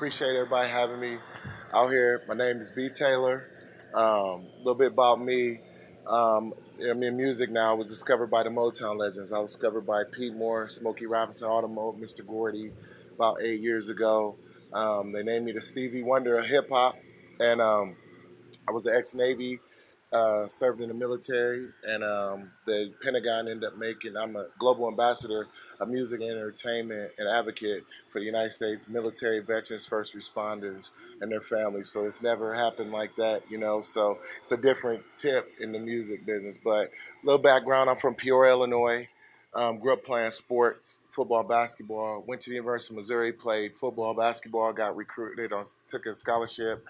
Appreciate everybody having me out here. My name is B. Taylor. A little bit about me. I'm in music now. I was discovered by the Motown legends. I was discovered by Pete Moore, Smokey Robinson, Automo, Mr. Gordy about 8 years ago. They named me the Stevie Wonder of hip hop. And I was an ex-Navy, served in the military, and the Pentagon ended up making. I'm a global ambassador of music and entertainment and advocate for the United States military veterans, first responders, and their families. So it's never happened like that. So it's a different tip in the music business. But a little background: I'm from Peoria, Illinois. Grew up playing sports, football, basketball. Went to the University of Missouri, played football, basketball. Got recruited, took a scholarship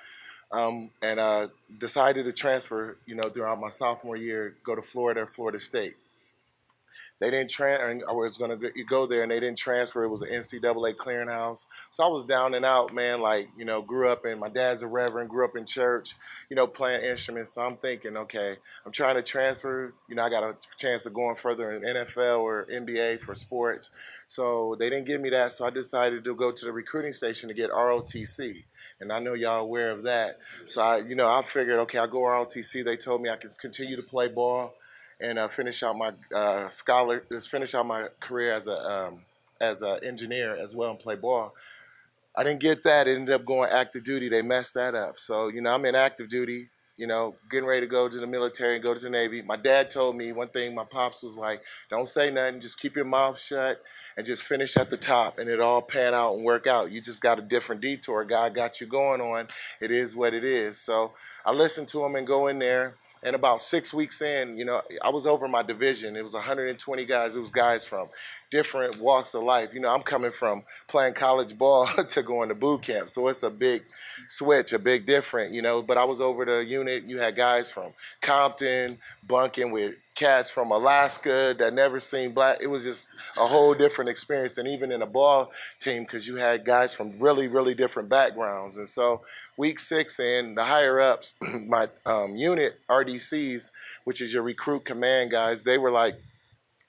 and decided to transfer, throughout my sophomore year, go to Florida State. They didn't transfer. I was going to go there, and they didn't transfer. It was an NCAA clearinghouse. So I was down and out, man. Grew up in, my dad's a reverend, grew up in church, playing instruments. So I'm thinking, okay, I'm trying to transfer. I got a chance of going further in NFL or NBA for sports. So they didn't give me that. So I decided to go to the recruiting station to get ROTC. And I know y'all aware of that. So I figured, okay, I'll go ROTC. They told me I could continue to play ball and finish out my finish out my career as an engineer as well and play ball. I didn't get that. It ended up going active duty. They messed that up. So I'm in active duty. Getting ready to go to the military and go to the Navy. My dad told me one thing. My pops was like, "Don't say nothing. Just keep your mouth shut and just finish at the top, and it all pan out and work out. You just got a different detour. God got you going on. It is what it is." So I listened to him and go in there. And about 6 weeks in, I was over my division. It was 120 guys. It was guys from different walks of life. I'm coming from playing college ball to going to boot camp. So it's a big switch, a big different. But I was over the unit. You had guys from Compton, bunking with cats from Alaska that never seen black. It was just a whole different experience than even in a ball team because you had guys from really, really different backgrounds. And so week 6 in, the higher ups, my unit, RDCs, which is your recruit command guys, they were like,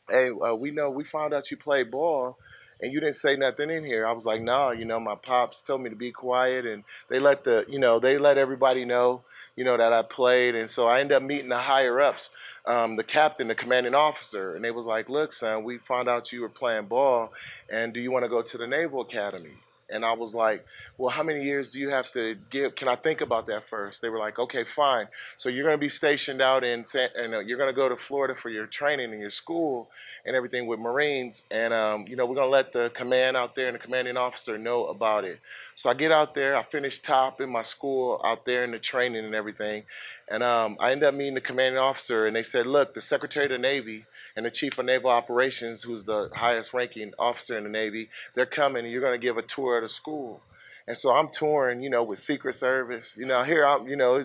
"Hey, we found out you play ball and you didn't say nothing in here." I was like, "No, my pops told me to be quiet," and they let everybody know, that I played. And so I ended up meeting the higher ups, the captain, the commanding officer, and they was like, "Look, son, we found out you were playing ball, and do you want to go to the Naval Academy?" And I was like, "Well, how many years do you have to give? Can I think about that first?" They were like, "Okay, fine. So you're going to be stationed out and you're going to go to Florida for your training in your school and everything with Marines. And, we're going to let the command out there and the commanding officer know about it." So I get out there. I finish top in my school out there in the training and everything. And I end up meeting the commanding officer, and they said, "Look, the Secretary of the Navy and the Chief of Naval Operations, who's the highest ranking officer in the Navy, they're coming, and you're going to give a tour of the school." And so I'm touring, with Secret Service. Here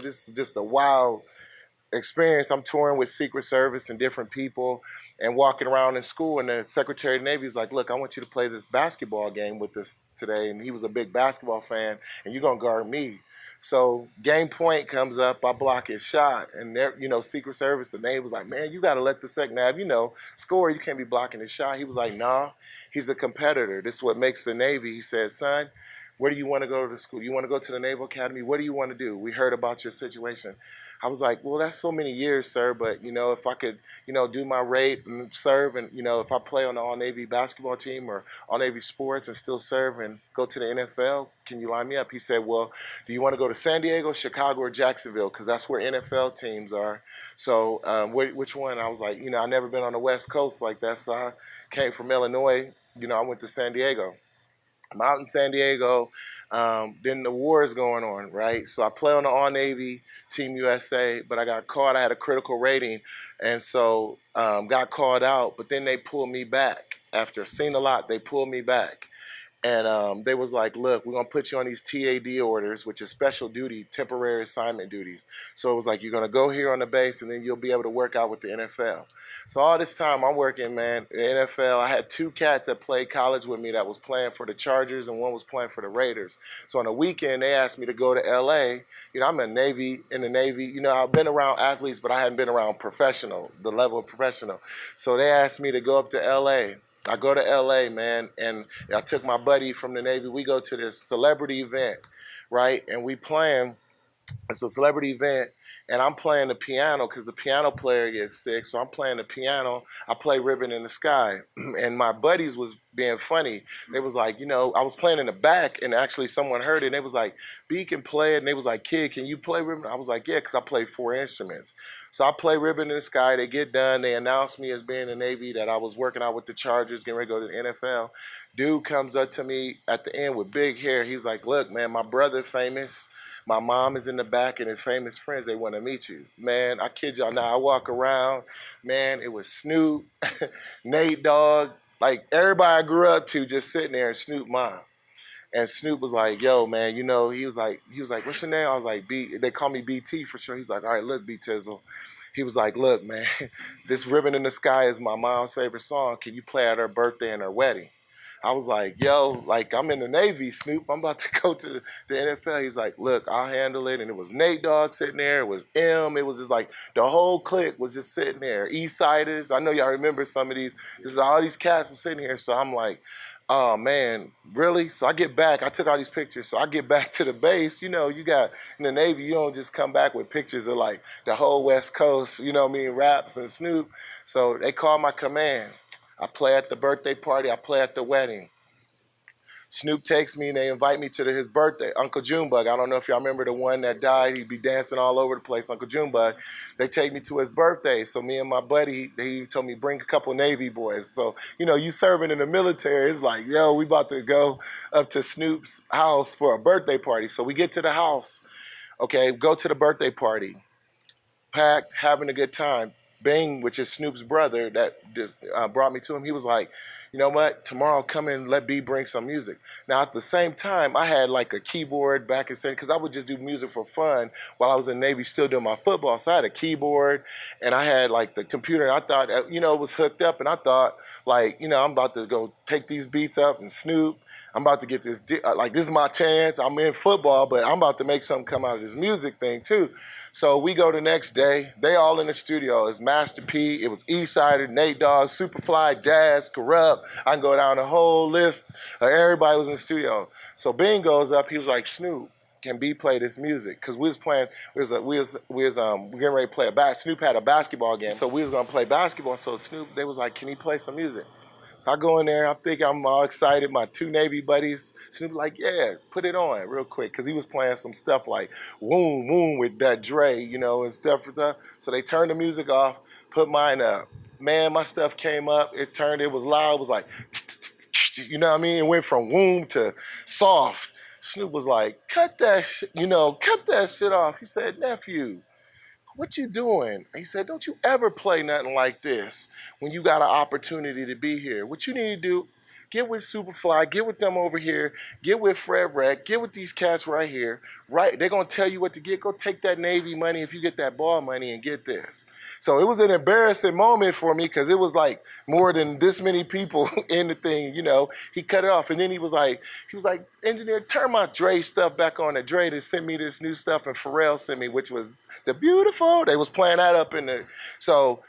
it's just a wild experience. I'm touring with Secret Service and different people and walking around in school. And the Secretary of the Navy is like, "Look, I want you to play this basketball game with us today." And he was a big basketball fan, and you're going to guard me. So game point comes up, I block his shot, and there, Secret Service, the name was like, "Man, you got to let the second half, score. You can't be blocking his shot." He was like, "Nah, he's a competitor. This is what makes the Navy." He said, "Son, where do you want to go to school? You want to go to the Naval Academy? What do you want to do? We heard about your situation." I was like, "Well, that's so many years, sir, but, if I could, do my rate and serve and, if I play on the All-Navy basketball team or All-Navy sports and still serve and go to the NFL, can you line me up?" He said, "Well, do you want to go to San Diego, Chicago, or Jacksonville? Because that's where NFL teams are. So which one?" I was like, I never been on the West Coast like that, so I came from Illinois. I went to San Diego. I'm out in San Diego. Then the war is going on, right? So I play on the All Navy Team USA, but I got caught. I had a critical rating, and so got called out. But then they pulled me back after seeing a lot. They pulled me back, and they was like, "Look, we're gonna put you on these TAD orders, which is special duty, temporary assignment duties." So it was like, "You're gonna go here on the base, and then you'll be able to work out with the NFL." So all this time I'm working, man, in the NFL. I had 2 cats that played college with me that was playing for the Chargers, and one was playing for the Raiders. So on the weekend, they asked me to go to LA. I'm in the Navy. I've been around athletes, but I hadn't been around professional, the level of professional. So they asked me to go up to LA. I go to LA, man, and I took my buddy from the Navy. We go to this celebrity event, right? And we playing. It's a celebrity event, and I'm playing the piano because the piano player gets sick. So I'm playing the piano. I play Ribbon in the Sky, and my buddies was being funny. They was like, I was playing in the back, and actually someone heard it. And they was like, "B can play it," and they was like, "Kid, can you play Ribbon?" I was like, "Yeah," because I play 4 instruments. So I play Ribbon in the Sky. They get done. They announced me as being in the Navy, that I was working out with the Chargers, getting ready to go to the NFL. Dude comes up to me at the end with big hair. He's like, "Look, man, my brother famous. My mom is in the back and his famous friends, they want to meet you." Man, I kid y'all now, I walk around, man, it was Snoop, Nate Dogg, like everybody I grew up to just sitting there, and Snoop mom. And Snoop was like, "Yo, man, he was like, what's your name?" I was like, "B," they call me BT for sure. He's like, "All right, look, B Tizzle." He was like, "Look, man, this Ribbon in the Sky is my mom's favorite song. Can you play at her birthday and her wedding?" I was like, "Yo, like I'm in the Navy, Snoop. I'm about to go to the NFL." He's like, "Look, I'll handle it." And it was Nate Dogg sitting there. It was M. It was just like the whole clique was just sitting there. Eastsiders. I know y'all remember some of these. This is all these cats were sitting here. So I'm like, "Oh man, really?" So I get back. I took all these pictures. So I get back to the base. You got in the Navy, you don't just come back with pictures of like the whole West Coast, Raps and Snoop. So they call my command. I play at the birthday party. I play at the wedding. Snoop takes me and they invite me to his birthday. Uncle Junebug. I don't know if y'all remember the one that died. He'd be dancing all over the place, Uncle Junebug. They take me to his birthday. So me and my buddy, he told me bring a couple Navy boys. So, you serving in the military, it's like, yo, we about to go up to Snoop's house for a birthday party. So we get to the house. Okay, go to the birthday party. Packed, having a good time. Bing, which is Snoop's brother that just brought me to him, he was like, "You know what? Tomorrow come in, let B bring some music." Now at the same time, I had like a keyboard back in because I would just do music for fun while I was in the Navy, still doing my football. So I had a keyboard and I had like the computer. And I thought, it was hooked up, and I thought like, I'm about to go take these beats up and Snoop. I'm about to get this, like this is my chance. I'm in football, but I'm about to make something come out of this music thing too. So we go the next day. They all in the studio. It's Master P. It was Eastsider, Nate Dogg, Superfly, Jazz, Corrupt. I can go down the whole list. Everybody was in the studio. So Bing goes up. He was like, "Snoop, can B play this music?" Because we was playing. We getting ready to play a Snoop had a basketball game, so we was gonna play basketball. So Snoop, they was like, "Can he play some music?" So I go in there, I'm thinking I'm all excited. My two Navy buddies, Snoop like, "Yeah, put it on real quick." Because he was playing some stuff like Woom Woom with that Dre, and stuff. So they turned the music off, put mine up. Man, my stuff came up. It was loud. It was like, you know what I mean? It went from Woom to soft. Snoop was like, "Cut that shit, cut that shit off." He said, "Nephew, what you doing?" He said, "Don't you ever play nothing like this when you got an opportunity to be here. What you need to do, get with Superfly, get with them over here, get with Fred Wreck, get with these cats right here. Right, they're gonna tell you what to get. Go take that Navy money if you get that ball money and get this." So it was an embarrassing moment for me because it was like more than this many people in the thing. He cut it off, and then he was like, "Engineer, turn my Dre stuff back on." The Dre to send me this new stuff, and Pharrell sent me, which was the Beautiful. They was playing that up in the so.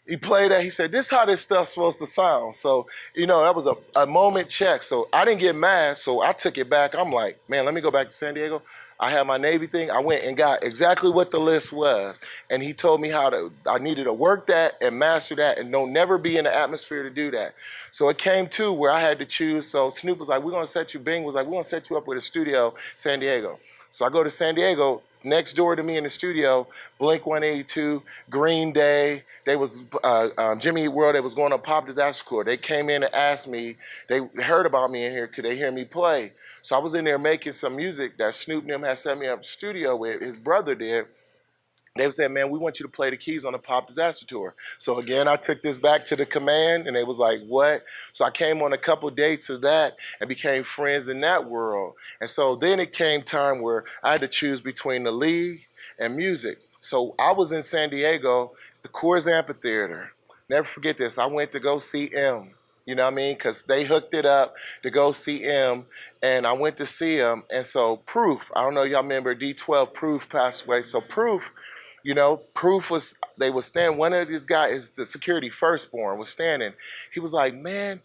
He played that. He said, "This is how this stuff's supposed to sound." So, that was a moment check. So I didn't get mad. So I took it back. I'm like, man, let me go back to San Diego. I had my Navy thing. I went and got exactly what the list was. And he told me I needed to work that and master that and don't never be in the atmosphere to do that. So it came to where I had to choose. So Snoop was like, Bing was like, "We're going to set you up with a studio, San Diego." So I go to San Diego. Next door to me in the studio, Blink 182, Green Day. They was Jimmy Eat World. They was going on Pop Disaster Tour. They came in and asked me. They heard about me in here. Could they hear me play? So I was in there making some music that Snoop and them had set me up in the studio with. His brother did. They were saying, "Man, we want you to play the keys on the Pop Disaster Tour." So again, I took this back to the command, and they was like, "What?" So I came on a couple dates of that and became friends in that world. And so then it came time where I had to choose between the league and music. So I was in San Diego, the Coors Amphitheater. Never forget this. I went to go see M. You know what I mean? Because they hooked it up to go see M, and I went to see him. And so Proof, I don't know if y'all remember D12, Proof passed away. So Proof You know, proof was they was standing. One of these guys, the security firstborn, was standing. He was like, "Man,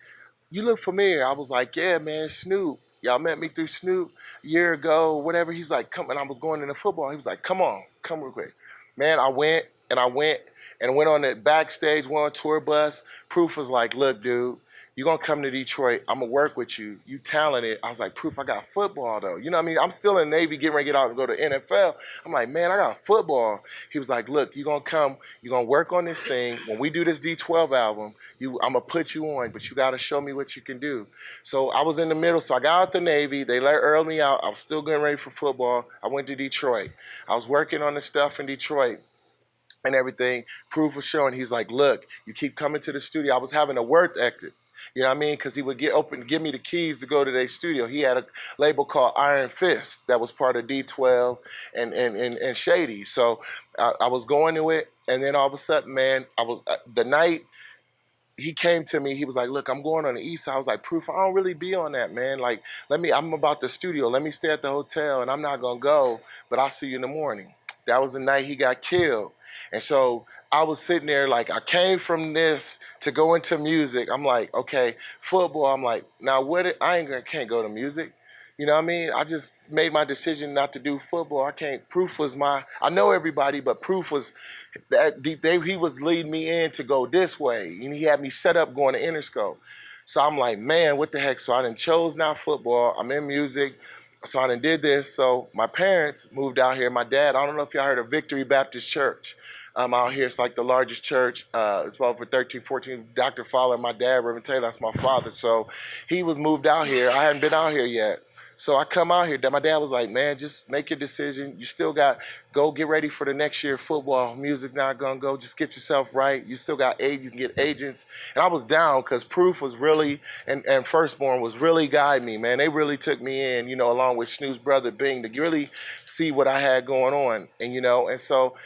you look familiar." I was like, "Yeah, man, Snoop. Y'all met me through Snoop a year ago, whatever." He's like, "Come," and I was going into football. He was like, "Come on, come real quick." Man, I went on the backstage, went on tour bus. Proof was like, "Look, dude, you gonna come to Detroit. I'm gonna work with you. You talented." I was like, "Proof, I got football though." You know what I mean? I'm still in the Navy, getting ready to get out and go to NFL. I'm like, "Man, I got football." He was like, "Look, you gonna come, you gonna work on this thing. When we do this D12 album, I'm gonna put you on, but you gotta show me what you can do." So I was in the middle. So I got out the Navy. They let earl me out. I was still getting ready for football. I went to Detroit. I was working on the stuff in Detroit and everything. Proof was showing. He's like, "Look, you keep coming to the studio." I was having a work ethic. You know what I mean? Because he would give me the keys to go to their studio. He had a label called Iron Fist that was part of D12 and Shady. So I was going to it, and then all of a sudden, man, I was the night he came to me. He was like, "Look, I'm going on the east side." I was like, "Proof, I don't really be on that, man. Like, I'm about the studio. Let me stay at the hotel, and I'm not gonna go, but I'll see you in the morning." That was the night he got killed. And so I was sitting there like, I came from this to go into music. I'm like, okay, football. I'm like, now can't go to music. You know what I mean? I just made my decision not to do football. I can't. Proof was I know everybody, but Proof was he was leading me in to go this way, and he had me set up going to Interscope. So I'm like, man, what the heck? So I done chose not football. I'm in music. So I done did this. So my parents moved out here. My dad, I don't know if y'all heard of Victory Baptist Church. Out here, it's like the largest church. It's about for 13, 14. Dr. Fowler, my dad, Reverend Taylor, that's my father. So he was moved out here. I hadn't been out here yet. So I come out here. My dad was like, "Man, just make your decision. You still got, go get ready for the next year of football. Music not gonna go. Just get yourself right. You still got aid. You can get agents." And I was down because Proof was really, and Firstborn was really guiding me, man. They really took me in, along with Snoop's brother Bing, to really see what I had going on. And so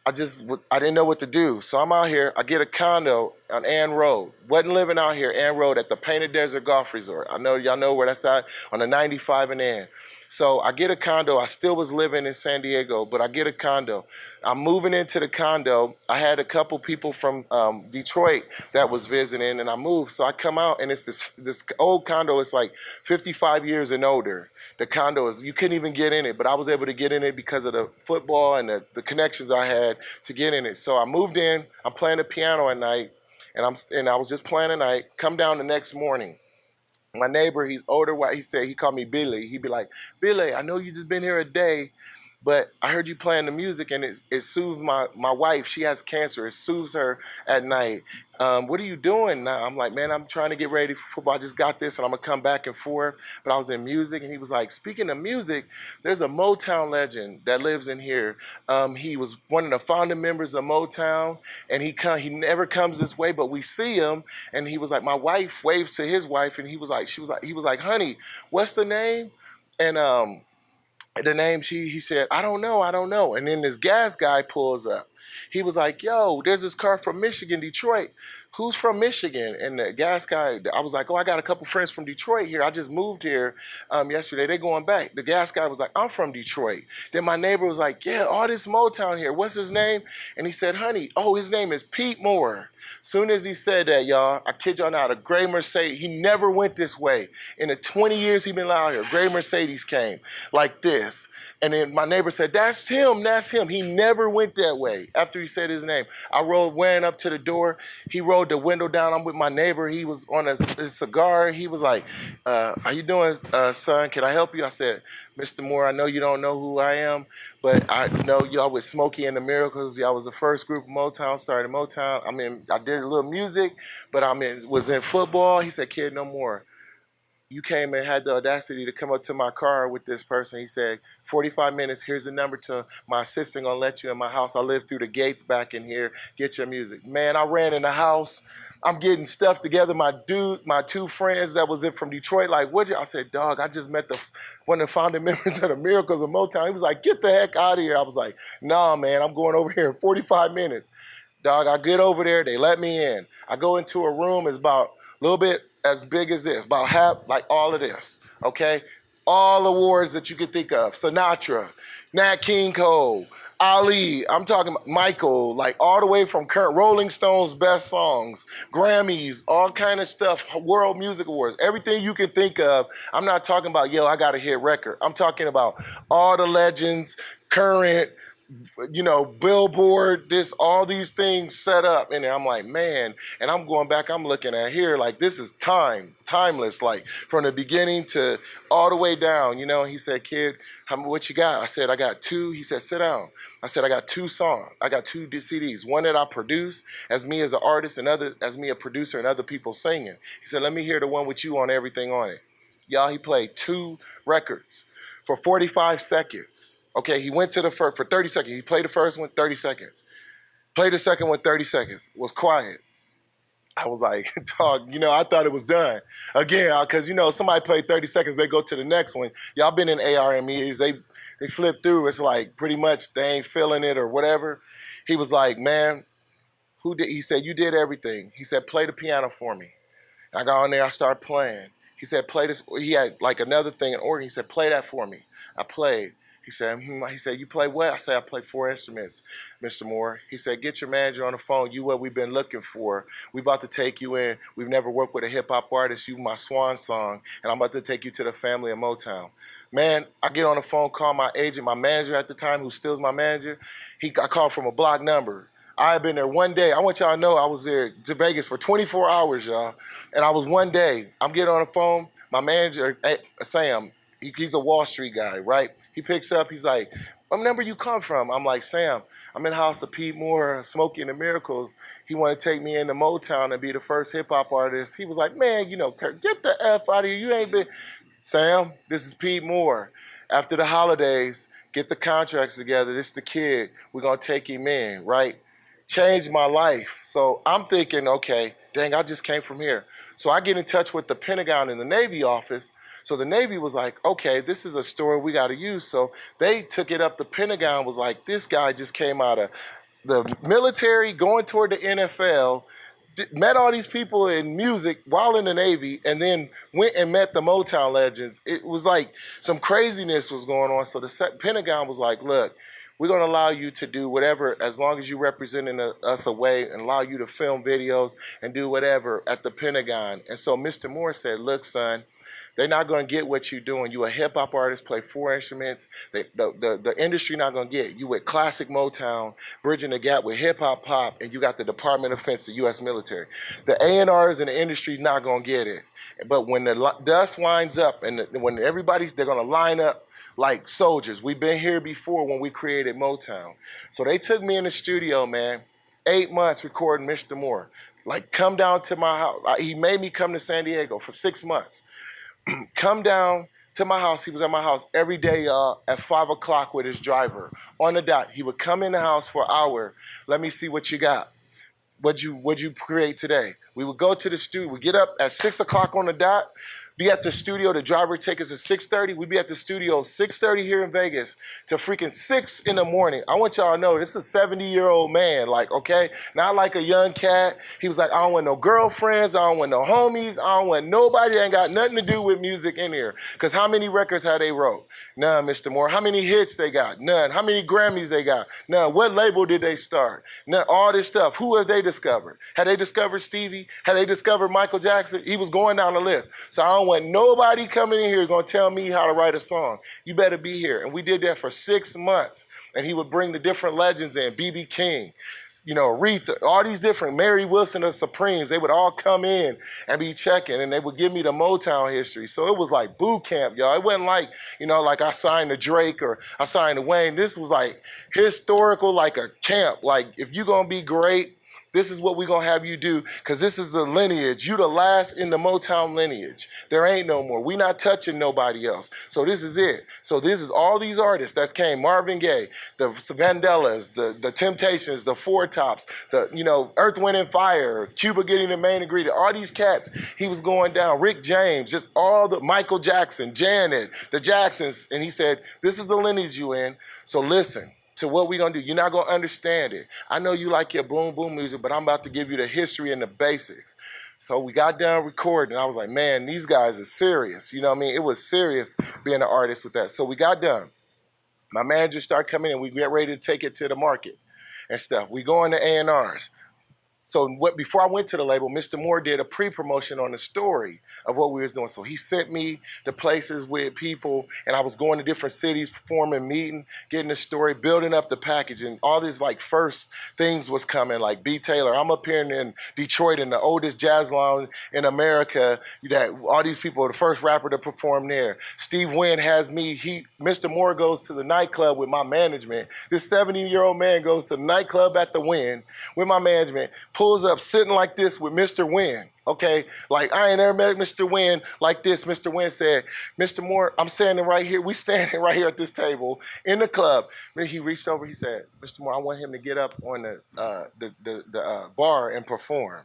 I didn't know what to do. So I'm out here. I get a condo on Ann Road. Wasn't living out here, Ann Road, at the Painted Desert Golf Resort. I know y'all know where that's at, on the 95 and Ann. So I get a condo. I still was living in San Diego, but I get a condo. I'm moving into the condo. I had a couple people from Detroit that was visiting, and I moved. So I come out, and it's this old condo. It's like 55 years and older. The condo you couldn't even get in it, but I was able to get in it because of the football and the connections I had to get in it. So I moved in. I'm playing the piano at night, and I was just playing at night. Come down the next morning. My neighbor, he's older, white. He called me Billy. He'd be like, "Billy, I know you just been here a day, but I heard you playing the music, and it soothes my wife. She has cancer. It soothes her at night. What are you doing now?" I'm like, "Man, I'm trying to get ready for football. I just got this, and I'm going to come back and forth." But I was in music, and he was like, "Speaking of music, there's a Motown legend that lives in here. He was one of the founding members of Motown, and he never comes this way, but we see him." And he was like, my wife waves to his wife, and he was like, "Honey, what's the name?" And the name, he said, I don't know. And then this gas guy pulls up. He was like, "Yo, there's this car from Michigan, Detroit. Who's from Michigan?" And the gas guy, I was like, "Oh, I got a couple friends from Detroit here. I just moved here yesterday. They're going back." The gas guy was like, "I'm from Detroit." Then my neighbor was like, "Yeah, all this Motown here. What's his name?" And he said, "Honey, oh, his name is Pete Moore." Soon as he said that, y'all, I kid y'all not, a gray Mercedes, he never went this way. In the 20 years he been out here, gray Mercedes came like this. And then my neighbor said, "That's him, that's him." He never went that way after he said his name. I ran up to the door. He rolled the window down. I'm with my neighbor. He was on a cigar. He was like, "How you doing, son? Can I help you?" I said, "Mr. Moore, I know you don't know who I am, but I know y'all with Smokey and the Miracles. Y'all was the first group of Motown, started Motown. I did a little music, but was in football." He said, "Kid, no more. You came and had the audacity to come up to my car with this person." He said, 45 minutes, here's the number to my assistant, gonna let you in my house. I live through the gates back in here, get your music." Man, I ran in the house. I'm getting stuff together. My two friends that was in from Detroit, like, "What you?" I said, "Dog, I just met one of the founding members of the Miracles of Motown." He was like, "Get the heck out of here." I was like, "Nah, man, I'm going over here in 45 minutes. Dog, I get over there, they let me in. I go into a room, it's about a little bit as big as this, about half, like all of this, okay? All awards that you could think of. Sinatra, Nat King Cole, Ali, I'm talking Michael, like all the way from current Rolling Stones best songs, Grammys, all kind of stuff, World Music Awards, everything you can think of. I'm not talking about, yo, I got a hit record. I'm talking about all the legends, current, Billboard, this, all these things set up. And I'm like, man, and I'm going back, I'm looking at here, like this is timeless, like from the beginning to all the way down, He said, kid, what you got? I said, I got two. He said, sit down. I said, I got two songs. I got two CDs. One that I produced as me as an artist and other as me a producer and other people singing. He said, let me hear the one with you on everything on it. Y'all, he played two records for 45 seconds. Okay, he went to the first for 30 seconds. He played the first one, 30 seconds. Played the second one, 30 seconds. Was quiet. I was like, dog, I thought it was done. Again, because, somebody played 30 seconds, they go to the next one. Y'all been in ARMEs, they flip through. It's like pretty much they ain't feeling it or whatever. He was like, man, he said, you did everything. He said, play the piano for me. And I got on there, I started playing. He said, play this. He had like another thing in organ. He said, play that for me. I played. He said, you play what? I said, I play 4 instruments, Mr. Moore. He said, get your manager on the phone. You what we've been looking for. We about to take you in. We've never worked with a hip hop artist. You my swan song. And I'm about to take you to the family of Motown. Man, I get on the phone, call my agent, my manager at the time, who still's my manager. I called from a block number. I had been there one day. I want y'all to know I was there to Vegas for 24 hours, y'all. And I was one day. I'm getting on the phone. My manager, Sam, he's a Wall Street guy, right? He picks up. He's like, what number you come from? I'm like, Sam, I'm in the house of Pete Moore, Smokey and the Miracles. He wanted to take me into Motown and be the first hip-hop artist. He was like, man, Kurt, get the F out of here. You ain't been... Sam, this is Pete Moore. After the holidays, get the contracts together. This is the kid. We're going to take him in, right? Changed my life. So I'm thinking, okay, dang, I just came from here. So I get in touch with the Pentagon and the Navy office. So the Navy was like, okay, this is a story we got to use. So they took it up. The Pentagon was like, this guy just came out of the military, going toward the NFL, met all these people in music while in the Navy, and then went and met the Motown legends. It was like some craziness was going on. So the Pentagon was like, look, we're going to allow you to do whatever as long as you're representing us away, and allow you to film videos and do whatever at the Pentagon. And so Mr. Moore said, look, son, they're not going to get what you're doing. You a hip-hop artist, play 4 instruments. The industry not going to get you with classic Motown, bridging the gap with hip-hop pop, and you got the Department of Defense, the U.S. military. The A&Rs in the industry not going to get it. But when the dust lines up, and when they're going to line up like soldiers. We've been here before when we created Motown. So they took me in the studio, man, 8 months recording Mr. Moore. Like, come down to my house. He made me come to San Diego for 6 months. Come down to my house. He was at my house every day at 5 o'clock with his driver on the dot. He would come in the house for an hour. Let me see what you got. What'd you create today? We would go to the studio. We get up at 6 o'clock on the dot. Be at the studio. The driver would take us at 6:30. We'd be at the studio 6:30 here in Vegas to freaking 6 in the morning. I want y'all to know this is a 70-year-old man, like, okay? Not like a young cat. He was like, I don't want no girlfriends. I don't want no homies. I don't want nobody that ain't got nothing to do with music in here. Because how many records have they wrote? None, Mr. Moore. How many hits they got? None. How many Grammys they got? None. What label did they start? None. All this stuff. Who have they discovered? Had they discovered Stevie? Had they discovered Michael Jackson? He was going down the list. So I don't want nobody coming in here going to tell me how to write a song. You better be here. And we did that for 6 months. And he would bring the different legends in, B.B. King, Aretha, all these different, Mary Wilson of the Supremes. They would all come in and be checking, and they would give me the Motown history. So it was like boot camp, y'all. It wasn't like, like I signed to Drake or I signed to Wayne. This was like historical, like a camp. Like, if you're going to be great, this is what we're going to have you do, because this is the lineage. You the last in the Motown lineage. There ain't no more. We not touching nobody else. So this is it. So this is all these artists that came, Marvin Gaye, the Vandellas, the Temptations, the Four Tops, the, Earth, Wind, and Fire, Cuba Gooding the main ingredient, all these cats, he was going down, Rick James, just all the, Michael Jackson, Janet, the Jacksons, and he said, this is the lineage you in, so listen to what we're going to do. You're not going to understand it. I know you like your boom boom music, but I'm about to give you the history and the basics. So we got done recording. I was like, man, these guys are serious. You know what I mean? It was serious being an artist with that. So we got done. My manager start coming in. We get ready to take it to the market and stuff. We go into A&Rs. So before I went to the label, Mr. Moore did a pre-promotion on the story of what we was doing. So he sent me to places with people, and I was going to different cities, performing, meeting, getting the story, building up the package, and all these like first things was coming, like B. Taylor. I'm up here in Detroit in the oldest jazz lounge in America. That all these people are the first rapper to perform there. Steve Wynn has me. Mr. Moore goes to the nightclub with my management. This 70-year-old man goes to the nightclub at the Wynn with my management, pulls up sitting like this with Mr. Wynn. Okay, like I ain't ever met Mr. Wynn like this. Mr. Wynn said, "Mr. Moore, I'm standing right here. We standing right here at this table in the club." Then he reached over. He said, "Mr. Moore, I want him to get up on the bar and perform."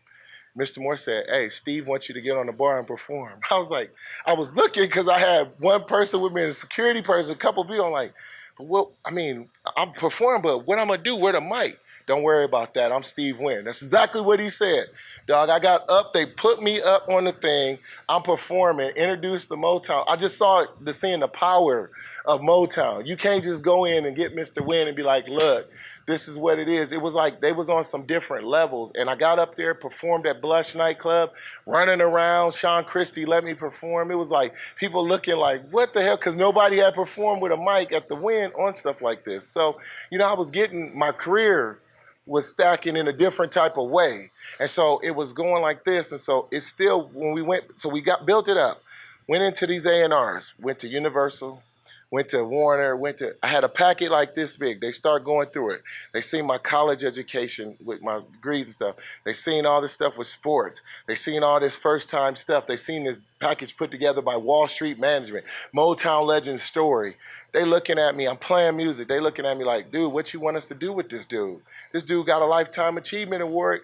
Mr. Moore said, "Hey, Steve wants you to get on the bar and perform." I was like, I was looking because I had one person with me, and a security person, a couple people. I'm like, "But what? I mean, I'm performing, but what I'm gonna do? Where the mic?" "Don't worry about that. I'm Steve Wynn." That's exactly what he said. Dog, I got up. They put me up on the thing. I'm performing, introduced the Motown. I just saw seeing the power of Motown. You can't just go in and get Mr. Wynn and be like, "Look, this is what it is." It was like they was on some different levels. And I got up there, performed at Blush nightclub, running around. Sean Christie let me perform. It was like people looking like, what the hell? Because nobody had performed with a mic at the Wynn on stuff like this. So, I was getting my career was stacking in a different type of way. And so it was going like this. And so it's still, when we went, so we built it up, went into these A&Rs, went to Universal, went to Warner, I had a packet like this big. They start going through it. They seen my college education with my degrees and stuff. They seen all this stuff with sports. They seen all this first time stuff. They seen this package put together by Wall Street Management, Motown Legends story. They looking at me, I'm playing music. They looking at me like, "Dude, what you want us to do with this dude? This dude got a Lifetime Achievement Award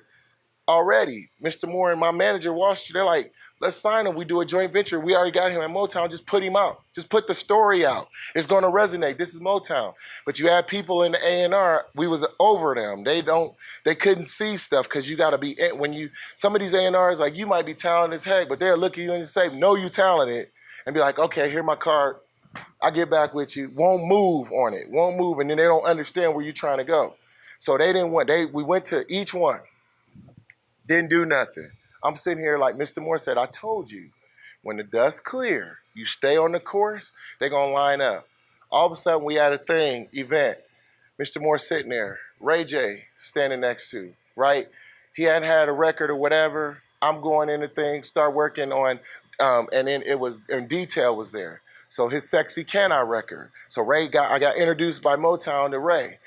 already." Mr. Moore and my manager, Wall Street, they're like, "Let's sign him. We do a joint venture. We already got him at Motown. Just put him out. Just put the story out. It's going to resonate. This is Motown." But you had people in the A&R, we was over them. They couldn't see stuff because you got to be, some of these A&Rs, like you might be talented as heck, but they'll look at you and say, "No, you talented," and be like, "Okay, here my card. I get back with you." Won't move on it. Won't move. And then they don't understand where you're trying to go. So we went to each one. Didn't do nothing. I'm sitting here like Mr. Moore said, "I told you, when the dust clear, you stay on the course, they're going to line up." All of a sudden, we had a event. Mr. Moore sitting there, Ray J standing next to, right? He hadn't had a record or whatever. I'm going in the thing, start working on, and then Detail was there. So his Sexy Can I record. So I got introduced by Motown to Ray.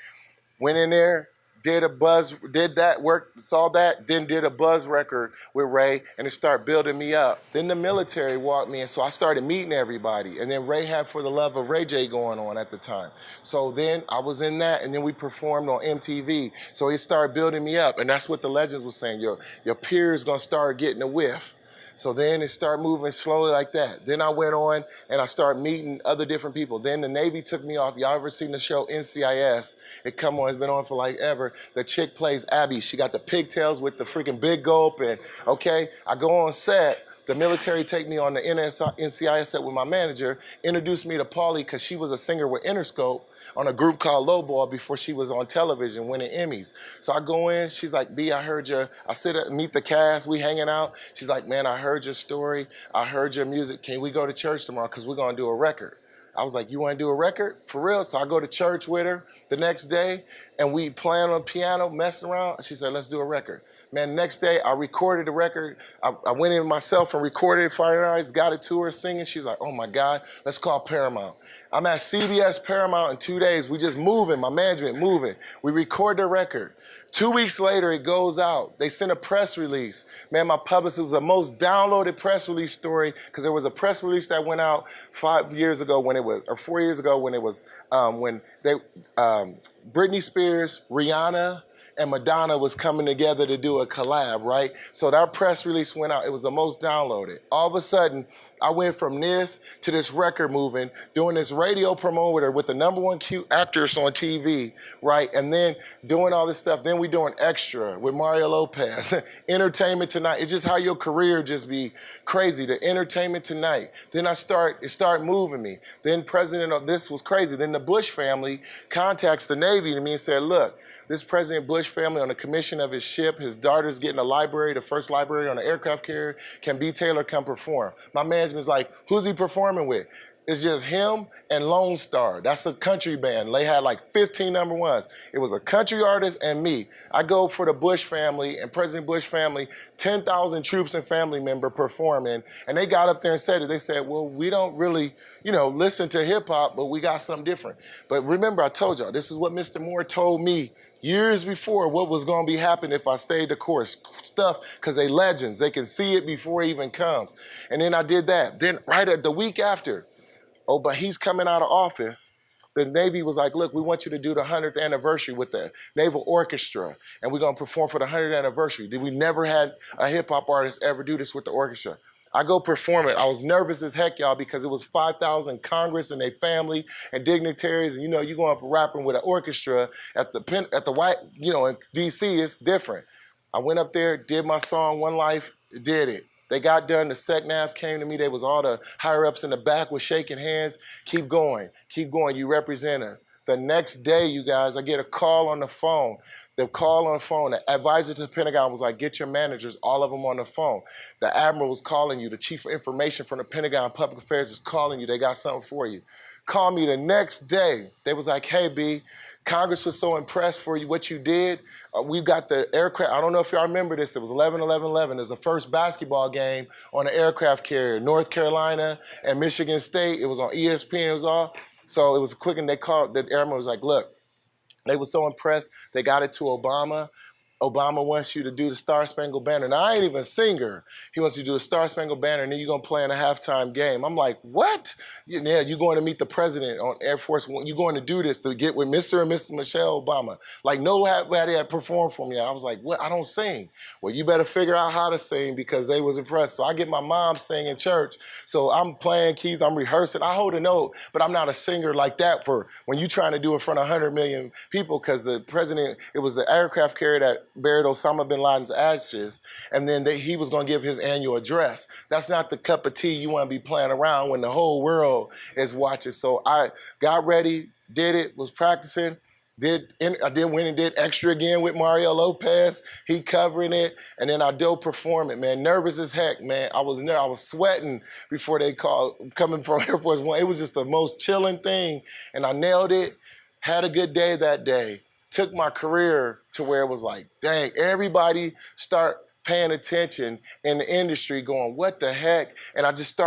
Went in there, did that work, saw that, then did a Buzz record with Ray, and it started building me up. Then the military walked me in, so I started meeting everybody. And then Ray had For the Love of Ray J going on at the time. So then I was in that, and then we performed on MTV. So it started building me up, and that's what the legends was saying. Your peers gonna start getting a whiff. So then it started moving slowly like that. Then I went on and I started meeting other different people. Then the Navy took me off. Y'all ever seen the show NCIS? It's been on for like ever. The chick plays Abby. She got the pigtails with the freaking big gulp. And okay, I go on set. The military take me on the NCIS set with my manager, introduced me to Paulie because she was a singer with Interscope on a group called Lowball before she was on television winning Emmys. So I go in, she's like, "B, I heard you." I meet the cast, we hanging out. She's like, "Man, I heard your story. I heard your music. Can we go to church tomorrow? Because we're going to do a record." I was like, "You want to do a record? For real?" So I go to church with her the next day, and we playing on piano, messing around. She said, "Let's do a record." Man, next day, I recorded the record. I went in myself and recorded it, Fire Eyes, got it to her singing. She's like, "Oh my God, let's call Paramount." I'm at CBS Paramount in 2 days. We just moving, my management moving. We record the record. 2 weeks later, it goes out. They sent a press release. Man, my publicist, it was the most downloaded press release story because there was a press release that went out 4 years ago when it was, Britney Spears, Rihanna, and Madonna was coming together to do a collab, right? So that press release went out. It was the most downloaded. All of a sudden, I went from this to this record moving, doing this radio promoter with the #1 cute actors on TV, right? And then doing all this stuff. Then we doing Extra with Mario Lopez. Entertainment Tonight. It's just how your career just be crazy. The Entertainment Tonight. Then it started moving me. Then Then president of this was crazy. Then the Bush family contacts the Navy to me and said, look, this President Bush family on the commission of his ship, his daughter's getting a library, the first library on an aircraft carrier. Can B. Taylor come perform? My management's like, who's he performing with? It's just him and Lone Star. That's a country band. They had like 15 number ones. It was a country artist and me. I go for the Bush family and President Bush family, 10,000 troops and family member performing. And they got up there and said it. They said, well, we don't really, listen to hip hop, but we got something different. But remember, I told y'all, this is what Mr. Moore told me years before what was going to be happening if I stayed the course. Stuff, because they legends. They can see it before it even comes. And then I did that. Then right at the week after, but he's coming out of office. The Navy was like, look, we want you to do the 100th anniversary with the Naval Orchestra, and we're going to perform for the 100th anniversary. We never had a hip-hop artist ever do this with the orchestra. I go perform it. I was nervous as heck, y'all, because it was 5,000 Congress and their family and dignitaries, and you go up rapping with an orchestra at the White, in D.C., it's different. I went up there, did my song, One Life, did it. They got done, the SECNAV came to me, they was all the higher-ups in the back was shaking hands. Keep going, you represent us. The next day, you guys, I get a call on the phone. The call on the phone, the advisor to the Pentagon was like, get your managers, all of them on the phone. The admiral was calling you, the chief of information from the Pentagon Public Affairs is calling you, they got something for you. Call me the next day, they was like, hey, B, Congress was so impressed for you, what you did. We've got the aircraft. I don't know if y'all remember this. It was 11-11-11. It was the first basketball game on an aircraft carrier, North Carolina and Michigan State. It was on ESPN. It was all. So it was quick, and they called. The airman was like, look, they were so impressed. They got it to Obama. Obama wants you to do the Star Spangled Banner. Now, I ain't even a singer. He wants you to do the Star Spangled Banner, and then you're going to play in a halftime game. I'm like, what? Yeah, you're going to meet the president on Air Force One. You're going to do this to get with Mr. and Mrs. Michelle Obama. Like, nobody had performed for me. I was like, what? I don't sing. Well, you better figure out how to sing because they was impressed. So I get my mom singing church. So I'm playing keys, I'm rehearsing. I hold a note, but I'm not a singer like that for when you're trying to do it in front of 100 million people because the president, it was the aircraft carrier that buried Osama bin Laden's ashes, and then he was going to give his annual address. That's not the cup of tea you want to be playing around when the whole world is watching. So I got ready, did it, was practicing. I went and did extra again with Mario Lopez. He covering it, and then I did perform it, man. Nervous as heck, man. I was sweating before they called, coming from Air Force One. It was just the most chilling thing, and I nailed it. Had a good day that day. Took my career to where it was like, dang, everybody start paying attention in the industry going, what the heck? And I just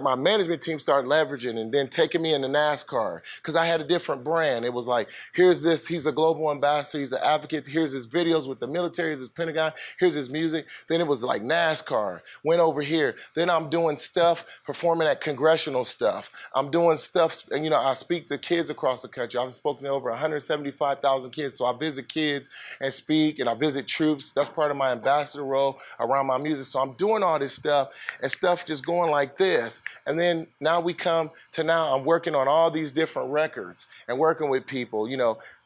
my management team started leveraging and then taking me into NASCAR because I had a different brand. It was like, here's this, he's a global ambassador, he's an advocate, here's his videos with the military, here's his Pentagon, here's his music. Then it was like NASCAR, went over here. Then I'm doing stuff, performing at congressional stuff. I'm doing stuff, and I speak to kids across the country. I've spoken to over 175,000 kids, so I visit kids and speak, and I visit troops. That's part of my ambassador role around my music. So I'm doing all this stuff, and stuff just going like this. And then now we come to I'm working on all these different records and working with people,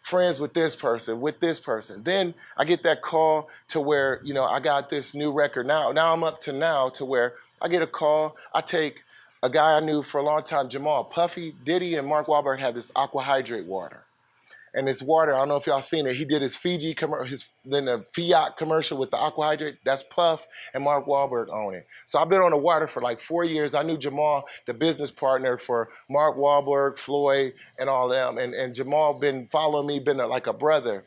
friends with this person. Then I get that call to where, I got this new record now. Now I'm up to where I get a call. I take a guy I knew for a long time, Jamal. Puffy, Diddy, and Mark Wahlberg had this Aqua Hydrate water. And this water, I don't know if y'all seen it, he did his Fiji then the Fiat commercial with the Aqua Hydrate. That's Puff and Mark Wahlberg own it. So I've been on the water for like 4 years. I knew Jamal, the business partner for Mark Wahlberg, Floyd, and all them. And Jamal been following me, been like a brother.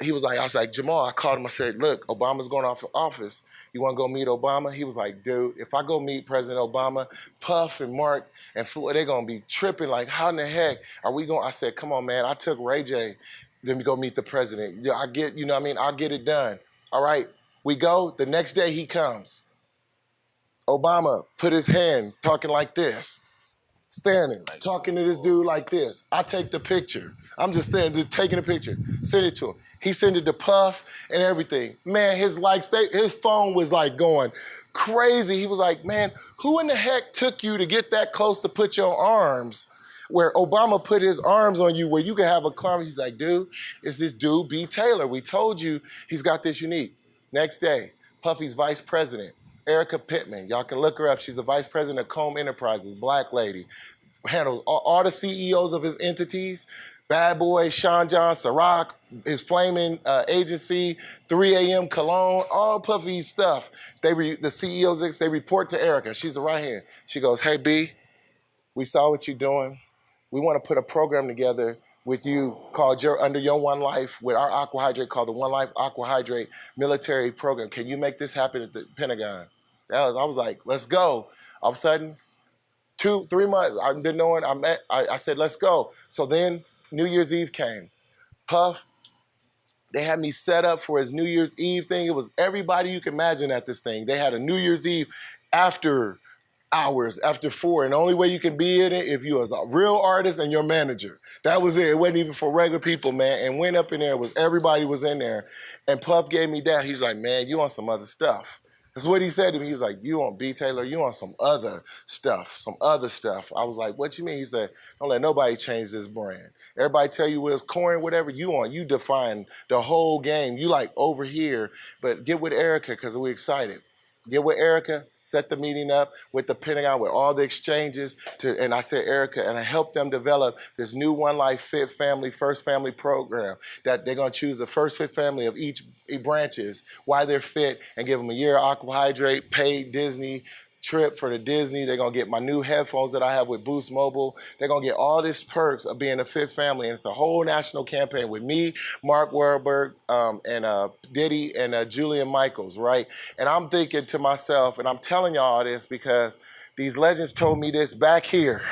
I was like, Jamal, I called him, I said, look, Obama's going off of office. You want to go meet Obama? He was like, dude, if I go meet President Obama, Puff and Mark and Floyd, they're going to be tripping. Like, how in the heck are we going? I said, come on, man. I took Ray J. Then we go meet the president. Yeah, I'll get it done. All right, we go. The next day he comes. Obama put his hand talking like this. Standing, talking to this dude like this. I take the picture. I'm just standing, taking a picture. Send it to him. He sent it to Puff and everything. Man, his phone was like going crazy. He was like, man, who in the heck took you to get that close to put your arms where Obama put his arms on you where you could have a conversation? He's like, dude, it's this dude, B. Taylor. We told you he's got this unique. Next day, Puffy's vice president. Erica Pittman, y'all can look her up. She's the vice president of Comb Enterprises, black lady. handles all the CEOs of his entities. Bad Boy, Sean John, Ciroc, his flaming agency, 3 a.m. Cologne, all Puffy's stuff. The CEOs, they report to Erica. She's the right hand. She goes, hey, B, we saw what you're doing. We want to put a program together with you called Under Your One Life with our Aqua Hydrate called the One Life Aqua Hydrate military program. Can you make this happen at the Pentagon? I was like, let's go. All of a sudden, 2-3 months, I've been knowing, I said, let's go. So then New Year's Eve came. Puff, they had me set up for his New Year's Eve thing. It was everybody you can imagine at this thing. They had a New Year's Eve after hours, after 4, and the only way you can be in it if you was a real artist and your manager. That was it. It wasn't even for regular people, man. And went up in there, everybody was in there. And Puff gave me that. He's like, man, you want some other stuff. That's what he said to me. He was like, you want B. Taylor, you want some other stuff. I was like, what you mean? He said, don't let nobody change this brand. Everybody tell you it's corn, whatever you want. You define the whole game. You like over here, but get with Erica because we're excited. Get with Erica, set the meeting up with the Pentagon, with all the exchanges. And I said, Erica, and I helped them develop this new One Life Fit Family, First Family program that they're going to choose the first fit family of each branches, why they're fit, and give them a year of Aqua Hydrate, paid Disney trip for the Disney. They're going to get my new headphones that I have with Boost Mobile. They're going to get all these perks of being a fit family. And it's a whole national campaign with me, Mark Wahlberg, and Diddy, and Julian Michaels, right? And I'm thinking to myself, and I'm telling y'all all this because these legends told me this back here,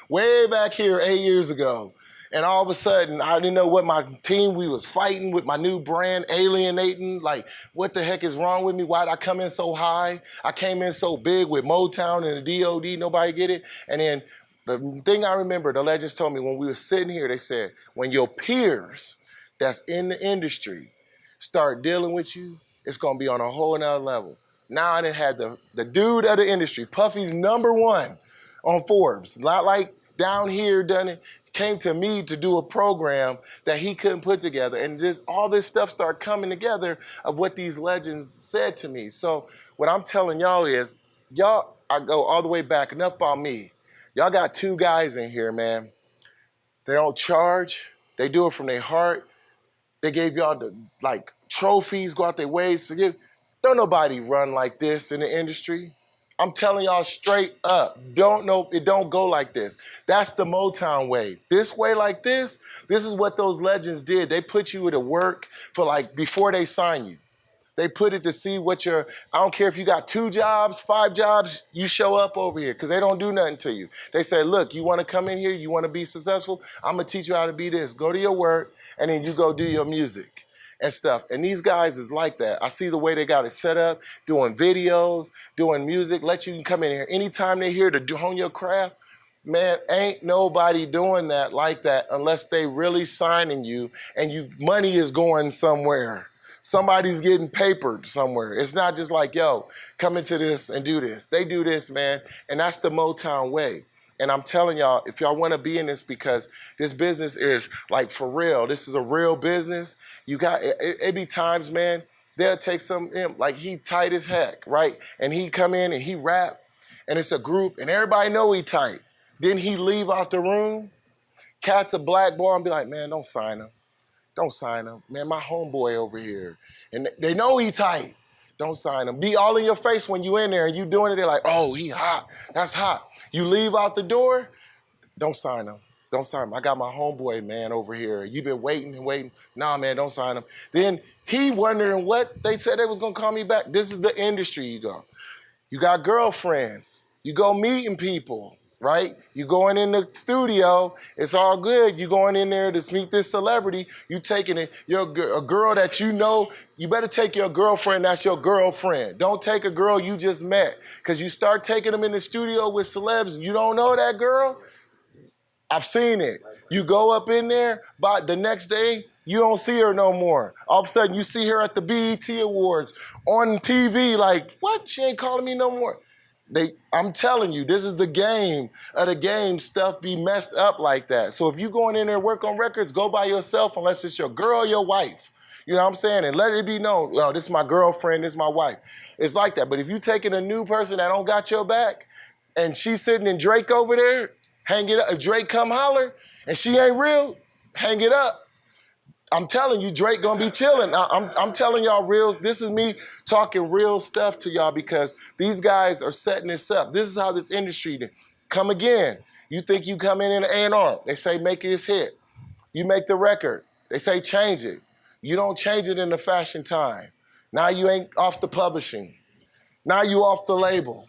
way back here 8 years ago. And all of a sudden, I didn't know what my team, we was fighting with my new brand, alienating. Like, what the heck is wrong with me? Why'd I come in so high? I came in so big with Motown and the DOD, nobody get it. And then the thing I remember, the legends told me when we were sitting here, they said, when your peers that's in the industry start dealing with you, it's gonna be on a whole nother level. Now I done had the dude of the industry, Puffy's #1 on Forbes, not like down here done it, came to me to do a program that he couldn't put together. And just all this stuff started coming together of what these legends said to me. So what I'm telling y'all is, y'all, I go all the way back, enough about me. Y'all got 2 guys in here, man. They don't charge. They do it from their heart. They gave y'all the, like, trophies, go out their ways to give. Don't nobody run like this in the industry. I'm telling y'all straight up, it don't go like this. That's the Motown way. This way like this is what those legends did. They put you to work for like, before they sign you. They put it to see what I don't care if you got 2 jobs, 5 jobs, you show up over here because they don't do nothing to you. They say, look, you want to come in here, you want to be successful, I'm going to teach you how to be this. Go to your work, and then you go do your music and stuff. And these guys is like that. I see the way they got it set up, doing videos, doing music, let you come in here. Anytime they're here to hone your craft, man, ain't nobody doing that like that unless they really signing you and money is going somewhere. Somebody's getting papered somewhere. It's not just like, yo, come into this and do this. They do this, man, and that's the Motown way. And I'm telling y'all, if y'all want to be in this, because this business is like for real, this is a real business, it be times, man, they'll take like he tight as heck, right? And he come in and he rap, and it's a group, and everybody know he tight. Then he leave out the room, cats a black boy and be like, man, don't sign him. Don't sign him. Man, my homeboy over here. And they know he tight. Don't sign him. Be all in your face when you in there and you doing it. They're like, oh, he hot. That's hot. You leave out the door, don't sign him. Don't sign him. I got my homeboy, man, over here. You been waiting and waiting. Nah, man, don't sign him. Then he wondering what they said they was going to call me back. This is the industry you go. You got girlfriends. You go meeting people, right? You going in the studio, it's all good. You going in there to meet this celebrity, you taking it, a girl that you know, you better take your girlfriend that's your girlfriend. Don't take a girl you just met. Because you start taking them in the studio with celebs and you don't know that girl, I've seen it. You go up in there, but the next day, you don't see her no more. All of a sudden, you see her at the BET Awards on TV, like, what? She ain't calling me no more. I'm telling you, this is the game of the game. Stuff be messed up like that. So if you going in there and work on records, go by yourself unless it's your girl or your wife. You know what I'm saying? And let it be known, well, this is my girlfriend, this is my wife. It's like that. But if you taking a new person that don't got your back and she's sitting in Drake over there, Hang it up. If Drake come holler and she ain't real, hang it up. I'm telling you, Drake gonna be chilling. I'm telling y'all real, this is me talking real stuff to y'all because these guys are setting this up. This is how this industry come again. You think you come in an A&R. They say make this hit. You make the record. They say change it. You don't change it in the fashion time. Now you ain't off the publishing. Now you off the label.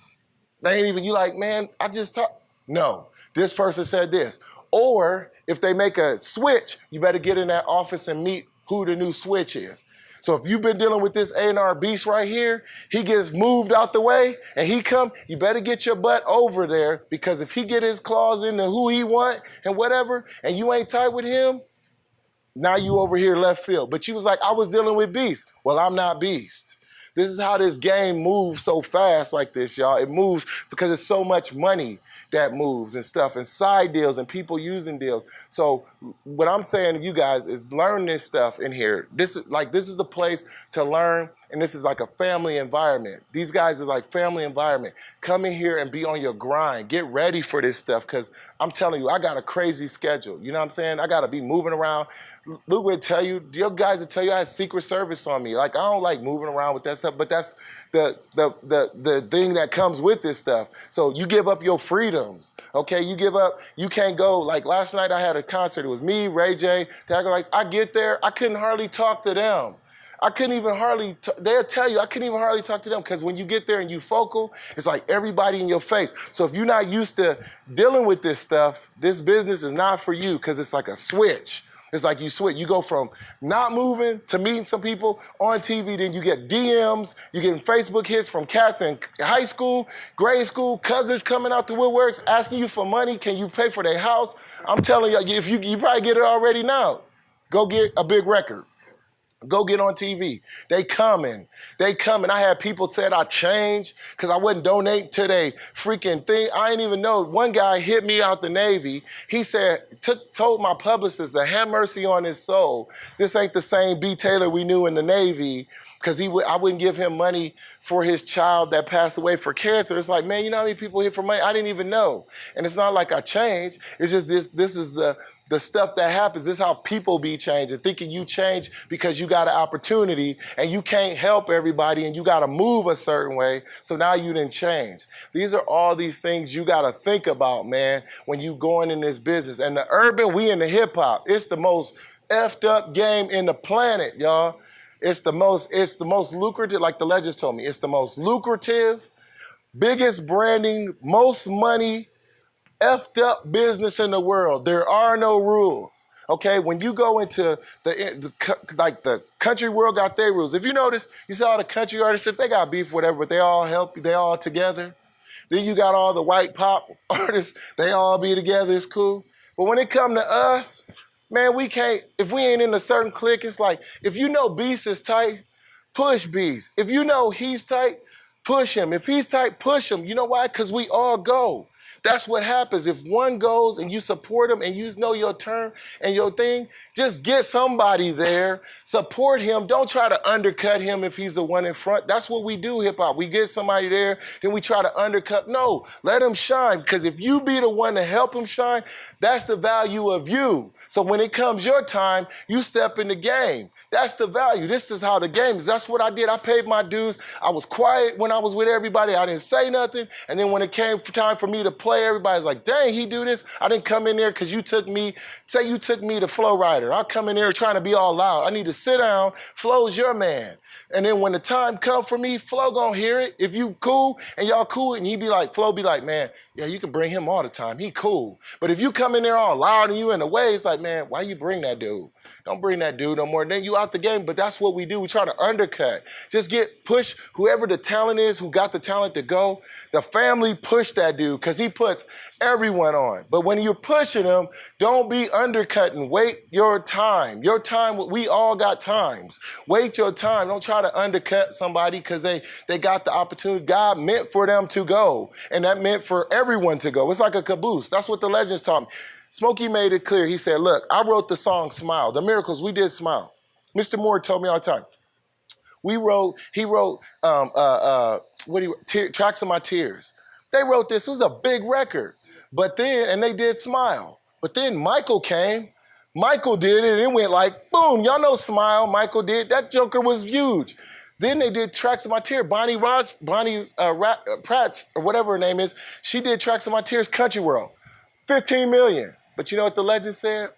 They ain't even, you like, man, I just talked. No, this person said this. Or if they make a switch, you better get in that office and meet who the new switch is. So if you've been dealing with this A&R beast right here, he gets moved out the way and he come, you better get your butt over there because if he get his claws into who he want and whatever, and you ain't tight with him, now you over here left field. But you was like, I was dealing with Beast. Well, I'm not Beast. This is how this game moves so fast like this, y'all. It moves because there's so much money that moves and stuff and side deals and people using deals. So what I'm saying to you guys is learn this stuff in here. This is the place to learn, and this is like a family environment. These guys is like family environment. Come in here and be on your grind. Get ready for this stuff because I'm telling you, I got a crazy schedule. You know what I'm saying? I got to be moving around. Luke would tell you, your guys would tell you I had Secret Service on me. Like, I don't like moving around with that stuff, but that's the thing that comes with this stuff. So you give up your freedoms, okay? You give up, you can't go, like last night I had a concert. It was me, Ray J, Dagger Lights. I get there, I couldn't hardly talk to them. I couldn't even hardly, they'll tell you, I couldn't even hardly talk to them because when you get there and you focal, it's like everybody in your face. So if you're not used to dealing with this stuff, this business is not for you because it's like a switch. It's like you switch. You go from not moving to meeting some people on TV, then you get DMs, you get Facebook hits from cats in high school, grade school, cousins coming out the woodworks, asking you for money. Can you pay for their house? I'm telling you, if you probably get it already now. Go get a big record. Go get on TV. They coming. I had people said I changed because I wasn't donating to their freaking thing. I didn't even know. One guy hit me out the Navy. He said, told my publicist to have mercy on his soul. This ain't the same B. Taylor we knew in the Navy because I wouldn't give him money for his child that passed away for cancer. It's like, man, you know how many people hit for money? I didn't even know. And it's not like I changed. It's just this is the stuff that happens. This is how people be changing, thinking you change because you got an opportunity and you can't help everybody and you got to move a certain way. So now you didn't change. These are all these things you got to think about, man, when you going in this business. And the urban, we in the hip hop, it's the most effed up game in the planet, y'all. It's the most lucrative, like the legends told me, it's the most lucrative, biggest branding, most money, effed up business in the world. There are no rules. Okay, when you go into the country world got their rules. If you notice, you see all the country artists, if they got beef, whatever, but they all help, they all together. Then you got all the white pop artists, they all be together, it's cool. But when it come to us, man, we can't, if we ain't in a certain clique, it's like, if you know Beast is tight, push Beast. If you know he's tight, push him. If he's tight, push him. You know why? Because we all go. That's what happens. If one goes and you support him and you know your turn and your thing, just get somebody there, support him. Don't try to undercut him if he's the one in front. That's what we do, hip hop. We get somebody there, then we try to undercut. No, let him shine, because if you be the one to help him shine, that's the value of you. So when it comes your time, you step in the game. That's the value. This is how the game is. That's what I did. I paid my dues. I was quiet when I was with everybody. I didn't say nothing. And then when it came time for me to play, everybody's like, dang, he do this. I didn't come in there because you took me to Flow Rider. I'll come in there trying to be all loud. I need to sit down. Flow's your man. And then when the time come for me, Flo gonna hear it. If you cool and y'all cool, and he be like, Flo be like, man, yeah, you can bring him all the time. He cool. But if you come in there all loud and you in the way, it's like, man, why you bring that dude? Don't bring that dude no more. Then you out the game. But that's what we do. We try to undercut. Just push whoever the talent is, who got the talent to go. The family push that dude because he puts everyone on. But when you're pushing him, don't be undercutting. Wait your time. Your time, we all got times. Wait your time. Don't try to undercut somebody because they got the opportunity. God meant for them to go. And that meant for everyone to go. It's like a caboose. That's what the legends taught me. Smokey made it clear. He said, look, I wrote the song Smile. The Miracles, we did Smile. Mr. Moore told me all the time. He wrote Tracks of My Tears. They wrote this. It was a big record. But then, and they did Smile. But then Michael came. Michael did it, and it went like, boom. Y'all know Smile, Michael did. That Joker was huge. Then they did Tracks of My Tears. Bonnie Pratt, or whatever her name is, she did Tracks of My Tears, Country World. 15 million. But you know what the legend said?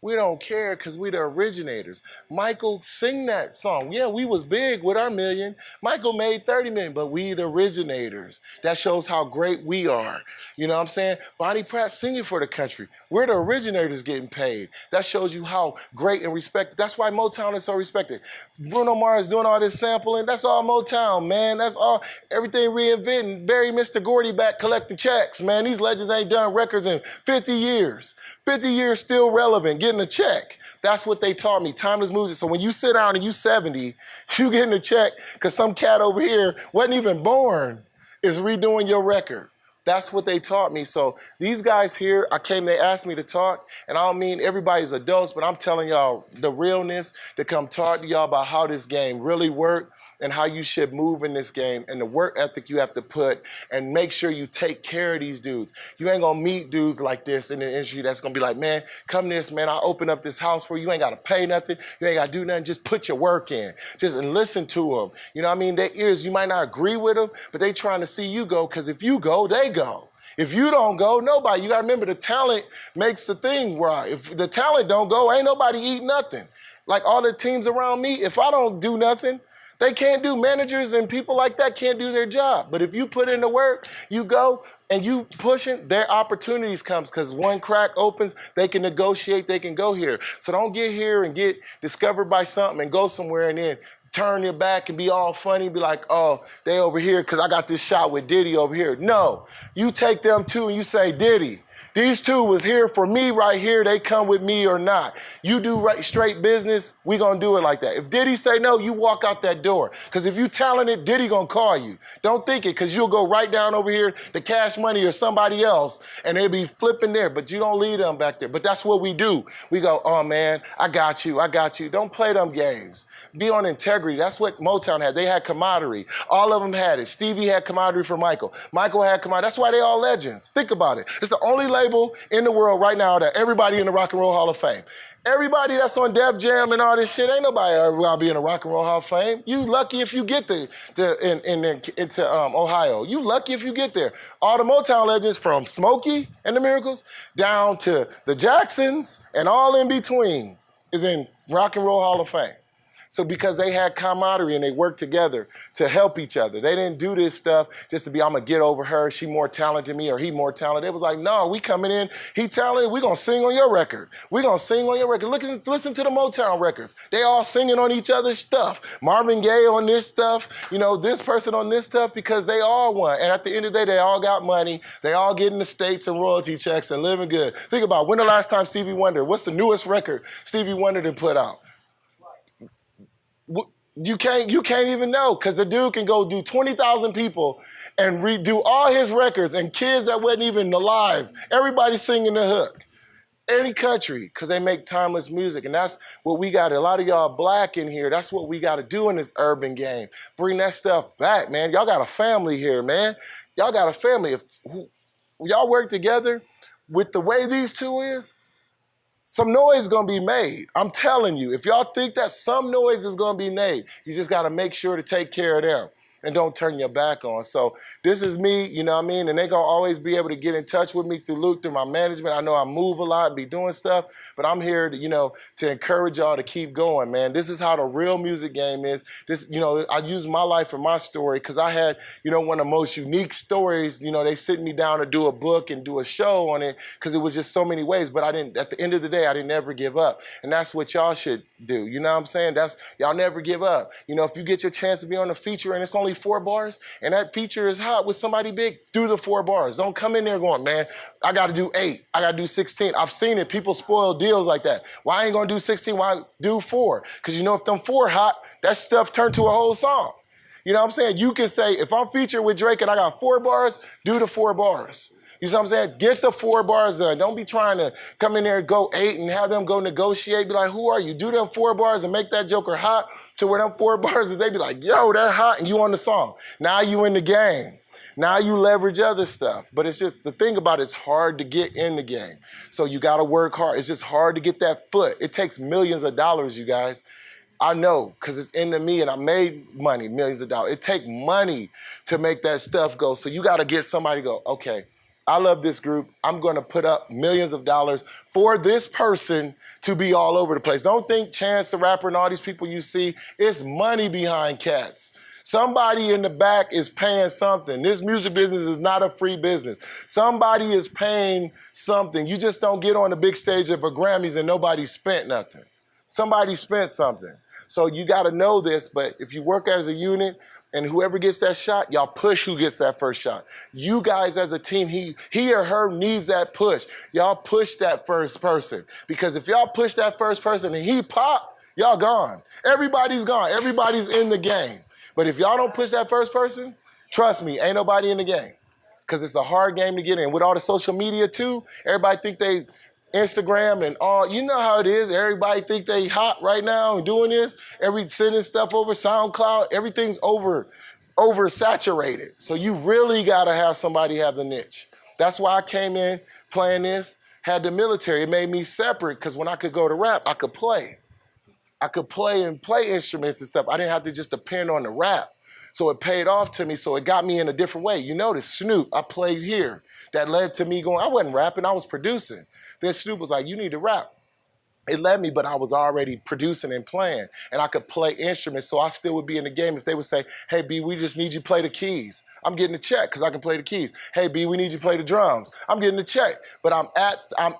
We don't care because we the originators. Michael sing that song. Yeah, we was big with our million. Michael made 30 million, but we the originators. That shows how great we are. You know what I'm saying? Bonnie Pratt singing for the country. We're the originators getting paid. That shows you how great and respected. That's why Motown is so respected. Bruno Mars doing all this sampling. That's all Motown, man. That's all, everything reinventing. Bury Mr. Gordy back collecting checks, man. These legends ain't done records in 50 years. 50 years still relevant, getting a check. That's what they taught me, timeless music. So when you sit down and you 70, you getting a check because some cat over here wasn't even born is redoing your record. That's what they taught me. So these guys here, they asked me to talk, and I don't mean everybody's adults, but I'm telling y'all the realness to come talk to y'all about how this game really works and how you should move in this game and the work ethic you have to put and make sure you take care of these dudes. You ain't gonna meet dudes like this in the industry that's gonna be like, man, come this, man, I'll open up this house for you. You ain't gotta pay nothing. You ain't gotta do nothing. Just put your work in. Just and listen to them. You know what I mean? Their ears, you might not agree with them, but they trying to see you go, because if you go, they go. If you don't go, nobody. You gotta remember the talent makes the thing right. If the talent don't go, ain't nobody eat nothing. Like all the teams around me, if I don't do nothing, they can't do. Managers and people like that can't do their job. But if you put in the work, you go and you pushing, their opportunities comes, because one crack opens, they can negotiate, they can go here. So don't get here and get discovered by something and go somewhere and then turn your back and be all funny, be like, oh, they over here because I got this shot with Diddy over here. No, you take them two and you say, Diddy, these two was here for me right here. They come with me or not. You do right, straight business, we gonna do it like that. If Diddy say no, you walk out that door. Because if you talented, Diddy gonna call you. Don't think it, because you'll go right down over here to Cash Money or somebody else, and they'll be flipping there, but you don't leave them back there. But that's what we do. We go, oh man, I got you, I got you. Don't play them games. Be on integrity. That's what Motown had. They had camaraderie. All of them had it. Stevie had camaraderie for Michael. Michael had camaraderie. That's why they all legends. Think about it. It's the only label in the world right now that everybody in the Rock and Roll Hall of Fame. Everybody that's on Def Jam and all this shit, ain't nobody ever gonna be in the Rock and Roll Hall of Fame. You lucky if you get into Ohio. You lucky if you get there. All the Motown legends from Smokey and the Miracles down to the Jacksons and all in between is in Rock and Roll Hall of Fame. So because they had camaraderie and they worked together to help each other. They didn't do this stuff just to be, I'm gonna get over her, she more talented than me or he more talented. It was like, no, we coming in, he talented, we gonna sing on your record. We gonna sing on your record. Listen to the Motown records. They all singing on each other's stuff. Marvin Gaye on this stuff, you know, this person on this stuff, because they all won. And at the end of the day, they all got money. They all getting the states and royalty checks and living good. Think about when the last time Stevie Wonder, what's the newest record Stevie Wonder done put out? You can't even know, because the dude can go do 20,000 people and redo all his records and kids that wasn't even alive. Everybody singing the hook. Any country, because they make timeless music. And that's what we got. A lot of y'all black in here, that's what we got to do in this urban game. Bring that stuff back, man. Y'all got a family here, man. Y'all got a family. If y'all work together with the way these two is, some noise is gonna be made. I'm telling you, if y'all think that some noise is gonna be made, you just gotta make sure to take care of them and don't turn your back on. So this is me, you know what I mean? And they gonna always be able to get in touch with me through Luke, through my management. I know I move a lot and be doing stuff, but I'm here to, you know, to encourage y'all to keep going, man. This is how the real music game is. This, you know, I use my life and my story because I had, you know, one of the most unique stories. You know, they sit me down to do a book and do a show on it because it was just so many ways, but I didn't, at the end of the day, I didn't ever give up. And that's what y'all should do. You know what I'm saying? That's, y'all never give up. You know, if you get your chance to be on a feature and it's only 4 bars and that feature is hot with somebody big, do the 4 bars. Don't come in there going, man, I got to do 8. I got to do 16. I've seen it. People spoil deals like that. Why I ain't going to do 16? Why do 4? Because you know if them 4 hot, that stuff turned to a whole song. You know what I'm saying? You can say, if I'm featured with Drake and I got 4 bars, do the 4 bars. You see what I'm saying? Get the 4 bars done. Don't be trying to come in there and go 8 and have them go negotiate. Be like, who are you? Do them 4 bars and make that joker hot to where them 4 bars, they be like, yo, that hot, and you on the song. Now you in the game. Now you leverage other stuff. But it's just, the thing about it's hard to get in the game. So you got to work hard. It's just hard to get that foot. It takes millions of dollars, you guys. I know, because it's into me and I made money, millions of dollars. It takes money to make that stuff go. So you got to get somebody to go, okay, I love this group. I'm going to put up millions of dollars for this person to be all over the place. Don't think Chance the Rapper and all these people you see, it's money behind cats. Somebody in the back is paying something. This music business is not a free business. Somebody is paying something. You just don't get on the big stage of a Grammys and nobody spent nothing. Somebody spent something. So you got to know this, but if you work as a unit and whoever gets that shot, y'all push who gets that first shot. You guys as a team, he or her needs that push. Y'all push that first person. Because if y'all push that first person and he pop, y'all gone. Everybody's gone. Everybody's in the game. But if y'all don't push that first person, trust me, ain't nobody in the game. Because it's a hard game to get in. With all the social media too, everybody think they Instagram and all, you know how it is. Everybody think they hot right now and doing this. Sending stuff over SoundCloud, everything's oversaturated. So you really gotta have somebody have the niche. That's why I came in playing this, had the military. It made me separate because when I could go to rap, I could play. I could play instruments and stuff. I didn't have to just depend on the rap. So it paid off to me, so it got me in a different way. You notice, Snoop, I played here. That led to me going, I wasn't rapping, I was producing. Then Snoop was like, you need to rap. It led me, but I was already producing and playing, and I could play instruments, so I still would be in the game if they would say, hey, B, we just need you to play the keys. I'm getting a check because I can play the keys. Hey, B, we need you to play the drums. I'm getting a check, but I'm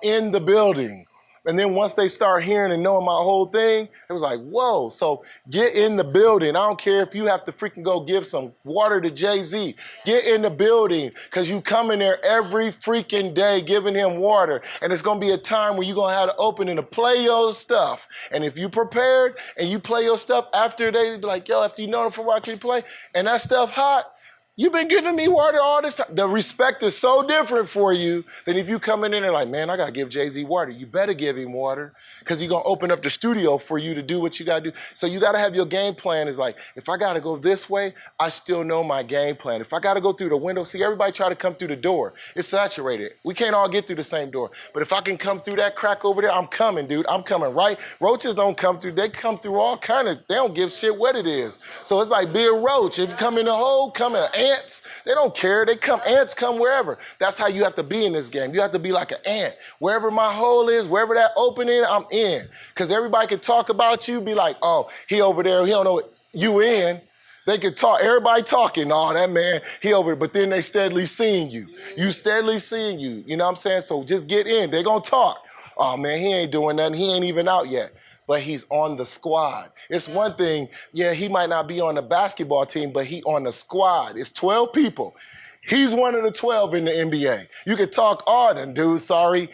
in the building. And then once they start hearing and knowing my whole thing, it was like, whoa. So get in the building. I don't care if you have to freaking go give some water to Jay-Z. Get in the building because you come in there every freaking day giving him water. And it's going to be a time where you're going to have to open and to play your stuff. And if you prepared and you play your stuff after they be like, yo, after you know them for a while, can you play? And that stuff hot. You've been giving me water all this time. The respect is so different for you than if you come in there like, man, I got to give Jay-Z water. You better give him water because he's going to open up the studio for you to do what you got to do. So you got to have your game plan is like, if I got to go this way, I still know my game plan. If I got to go through the window, see, everybody try to come through the door. It's saturated. We can't all get through the same door. But if I can come through that crack over there, I'm coming, dude. I'm coming, right? Roaches don't come through. They come through all kind of, they don't give shit what it is. So it's like be a roach. If you come in the hole, come in ants. They don't care. They come, ants come wherever. That's how you have to be in this game. You have to be like an ant. Wherever my hole is, wherever that opening, I'm in. Because everybody can talk about you, be like, oh, he over there, he don't know what you in. They could talk, everybody talking, oh, that man, he over there, but then they steadily seeing you. You steadily seeing you, you know what I'm saying? So just get in, they gonna talk. Oh man, he ain't doing nothing, he ain't even out yet. But he's on the squad. It's one thing, yeah, he might not be on the basketball team, but he on the squad. It's 12 people. He's one of the 12 in the NBA. You could talk, oh, then dude, sorry.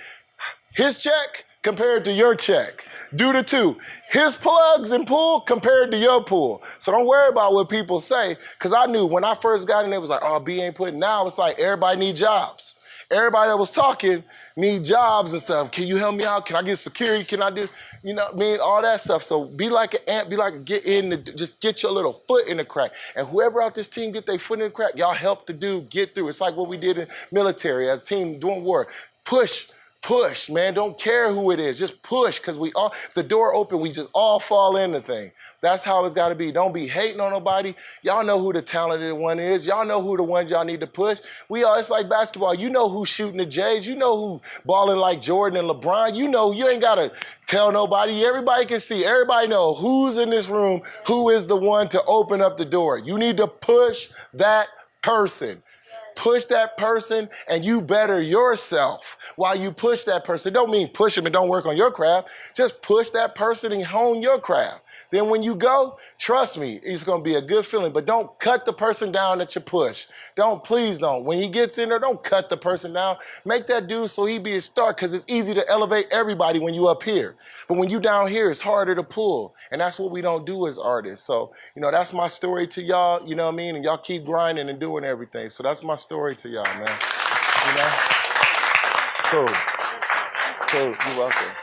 His check compared to your check. Do the two. His plugs and pool compared to your pool. So don't worry about what people say, because I knew when I first got in, it was like, oh, B ain't putting. Now it's like everybody need jobs. Everybody that was talking need jobs and stuff. Can you help me out? Can I get security? Can I do, you know what I mean? All that stuff. So be like an ant, be like, get in, just get your little foot in the crack. And whoever out this team get their foot in the crack, y'all help the dude get through. It's like what we did in military as a team doing war. Push, man. Don't care who it is. Just push, because we all, if the door open, we just all fall in the thing. That's how it's got to be. Don't be hating on nobody. Y'all know who the talented one is. Y'all know who the ones y'all need to push. It's like basketball. You know who's shooting the Jays. You know who balling like Jordan and LeBron. You know, you ain't got to tell nobody. Everybody can see. Everybody know who's in this room, who is the one to open up the door. You need to push that person. Push that person and you better yourself while you push that person. Don't mean push them and don't work on your craft. Just push that person and hone your craft. Then when you go, trust me, it's going to be a good feeling. But don't cut the person down that you push. Please don't. When he gets in there, don't cut the person down. Make that dude so he be a star, because it's easy to elevate everybody when you up here. But when you down here, it's harder to pull. And that's what we don't do as artists. So, that's my story to y'all, you know what I mean? And y'all keep grinding and doing everything. So that's my story to y'all, man. Cool. You're welcome.